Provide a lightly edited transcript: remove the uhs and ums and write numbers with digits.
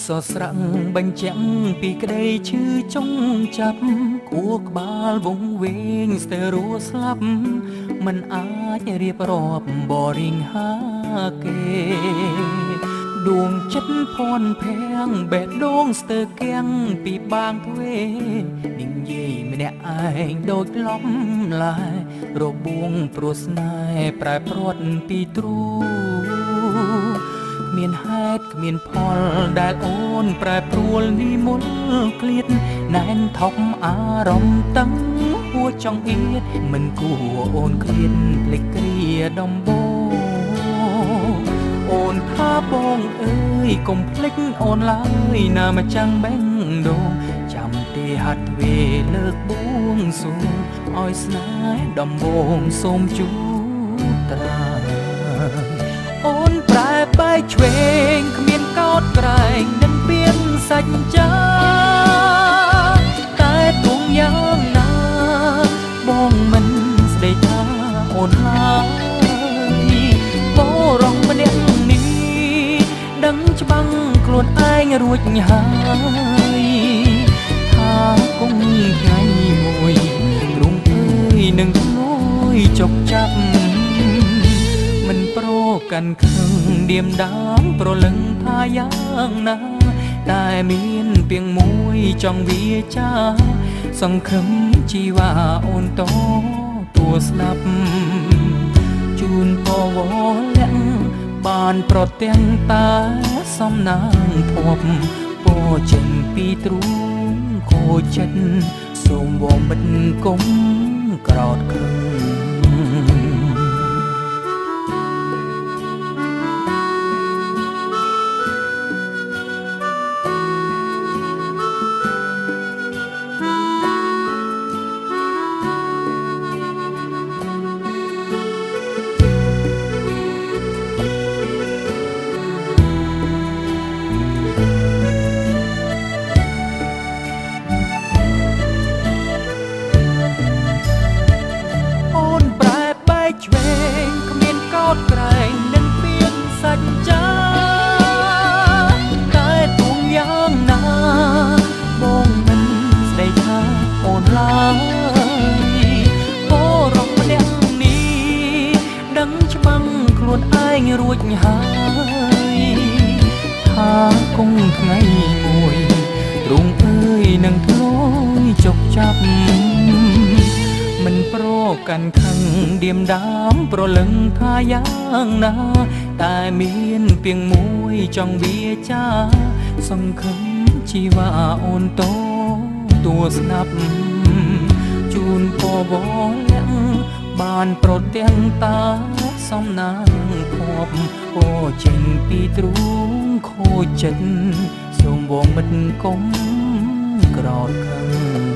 សស្រៈបញ្ចាំងពីក្តីឈឺចុងចាប់ខួរក្បាលវង្វេងស្ទើរស្លាប់មិនអាចរៀបរាប់បរិង្ហាគេដួងចិត្តភ័ន្តភាំងបេះដូងស្ទើរគាំងពីបាងទ្វេនិយាយម្នាក់ឯងដូចលំឡាយរបួងព្រោះស្នេហ៍ប្រែព្រាត់ពីទ្រូគ្មានហេតុគ្មានផលដែលអូនប្រែប្រួលនិមន្តឃ្លាតណែនថប់អារម្មណ៍តឹងហួចង់អៀតមិនគួរអូនឃ្លាតភ្លេចគ្រាដំបូងអូនថាបងអើយកុំភ្លេចអូនឡើយណាមកចាំងបេះដូងចាំទេហាត់វេលើកបួងសួងឲ្យស្នេហ៍ដំបូងសូមជួបត្រាអូនប្រែបែកឆ្វេងគ្មានកោតក្រែងនឹងពៀនសច្ចាតែទួងយ៉ាងណាបងមិនស្ដីថាអូនឡើយបរងម្នាក់នេះដឹងច្បាំងខ្លួនឯងរួចហើយថាគង់ថ្ងៃមួយទ្រង់អើយនឹងលួយចុកចាប់មិនប្រកាន់ខឹងឌៀមដាមប្រលឹងថាយ៉ាងណាតែមានពីងមួយចង់វាចាសង្ឃឹមជីវ៉ាអូនតទួស្ដាប់ជូនពវលាក់បានប្រទាំងតាសំណាងភពពោចេញពីទ្រូងខូចចិត្តសូមវងបិទគុំក្រោតខឹងឆ្វេងគ្មានកោតក្រែងនឹងពៀនសច្ចាតែទួងយ៉ាងណាបងមិនស្ដីថាអូនឡើយបរងម្នាក់នេះដឹងច្បាំងខ្លួនឯងរួចហើយថាគង់ថ្ងៃមួយទ្រង់អើយនឹងធ្លាយចុកចាប់មិនប្រកាន់ខឹងឌៀមដាមប្រលឹងថាយ៉ាងណាតែមានពីងមួយចង់វាចាសង្ឃឹមជីវ៉ាអូនតទួស្ដាប់ជូនពវលាក់បានប្រទាំងតាសំណាងភពពោចេញពីទ្រូងខូចចិត្តសូមវងមិត្តគុំក្រោតខឹង